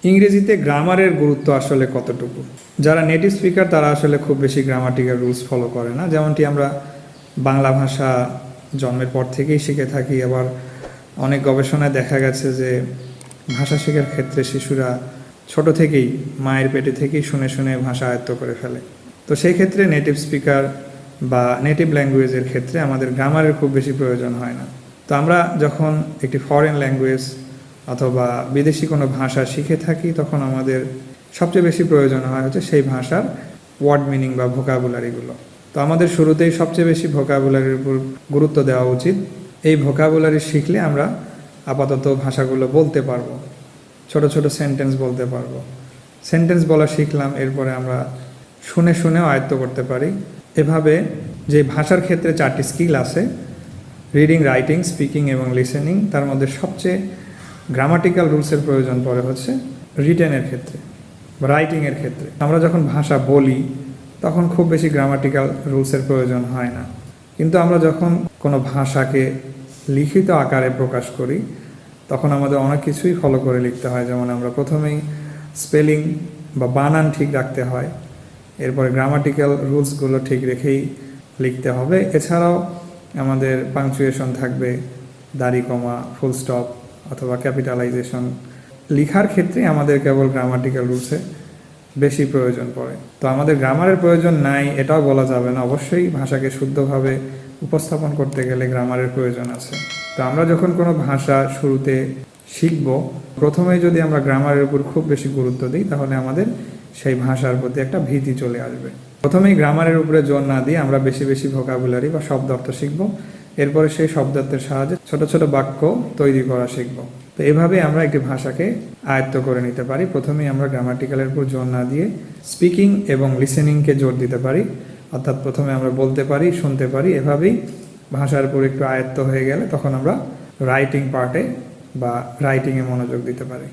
ইংরেজিতে গ্রামারের গুরুত্ব আসলে কতটুকু? যারা নেটিভ স্পিকার তারা আসলে খুব বেশি গ্রামাটিক্যাল রুলস ফলো করে না, যেমনটি আমরা বাংলা ভাষা জন্মের পর থেকেই শিখে থাকি। আবার অনেক গবেষণায় দেখা গেছে যে ভাষা শেখার ক্ষেত্রে শিশুরা ছোট থেকেই মায়ের পেটে থেকেই শুনে শুনে ভাষা আয়ত্ত করে ফেলে। তো সেই ক্ষেত্রে নেটিভ স্পিকার বা নেটিভ ল্যাঙ্গুয়েজের ক্ষেত্রে আমাদের গ্রামারের খুব বেশি প্রয়োজন হয় না। তো আমরা যখন একটি ফরেন ল্যাঙ্গুয়েজ অথবা বিদেশি কোনো ভাষা শিখে থাকি তখন আমাদের সবচেয়ে বেশি প্রয়োজন হয় হচ্ছে সেই ভাষার ওয়ার্ড মিনিং বা ভোকাবুলারিগুলো। তো আমাদের শুরুতেই সবচেয়ে বেশি ভোকাবুলারির উপর গুরুত্ব দেওয়া উচিত। এই ভোকাবুলারি শিখলে আমরা আপাতত ভাষাগুলো বলতে পারবো, ছোট ছোট সেন্টেন্স বলতে পারবো। সেন্টেন্স বলা শিখলাম, এরপরে আমরা শুনে শুনেও আয়ত্ত করতে পারি। এভাবে যে ভাষার ক্ষেত্রে 4টি স্কিল আছে, রিডিং, রাইটিং, স্পিকিং এবং লিসেনিং, তার মধ্যে সবচেয়ে গ্রামাটিক্যাল রুলসের প্রয়োজন পড়ে হচ্ছে রিটেনের ক্ষেত্রে বা রাইটিংয়ের ক্ষেত্রে। আমরা যখন ভাষা বলি তখন খুব বেশি গ্রামাটিক্যাল রুলসের প্রয়োজন হয় না, কিন্তু আমরা যখন কোনো ভাষাকে লিখিত আকারে প্রকাশ করি তখন আমাদের অনেক কিছুই ফলো করে লিখতে হয়। যেমন আমরা প্রথমেই স্পেলিং বা বানান ঠিক রাখতে হয়, এরপরে গ্রামাটিক্যাল রুলসগুলো ঠিক রেখেই লিখতে হবে। এছাড়াও আমাদের পাংচুয়েশন থাকবে, দাড়ি কমা, ফুল স্টপ অথবা ক্যাপিটালাইজেশন। লেখার ক্ষেত্রে আমাদের কেবল গ্রামাটিক্যাল রুলসে বেশি প্রয়োজন পড়ে। তো আমাদের গ্রামারের প্রয়োজন নাই এটাও বলা যাবে না, অবশ্যই ভাষাকে শুদ্ধভাবে উপস্থাপন করতে গেলে গ্রামারের প্রয়োজন আছে। তো আমরা যখন কোনো ভাষা শুরুতে শিখব, প্রথমেই যদি আমরা গ্রামারের উপর খুব বেশি গুরুত্ব দিই তাহলে আমাদের সেই ভাষার প্রতি একটা ভীতি চলে আসবে। প্রথমেই গ্রামারের উপরে জোর না দিয়ে আমরা বেশি বেশি ভোকাবুলারি বা শব্দার্থ শিখব, এরপরে সেই শব্দার্থের সাহায্যে ছোট ছোট বাক্য তৈরি করা শিখব। তো এভাবে আমরা একটি ভাষাকে আয়ত্ত করে নিতে পারি। প্রথমেই আমরা গ্রামাটিক্যালের উপর জোর না দিয়ে স্পিকিং এবং লিসেনিংকে জোর দিতে পারি, অর্থাৎ প্রথমে আমরা বলতে পারি, শুনতে পারি। এভাবেই ভাষার উপর একটু আয়ত্ত হয়ে গেলে তখন আমরা রাইটিং পার্টে বা রাইটিংয়ে মনোযোগ দিতে পারি।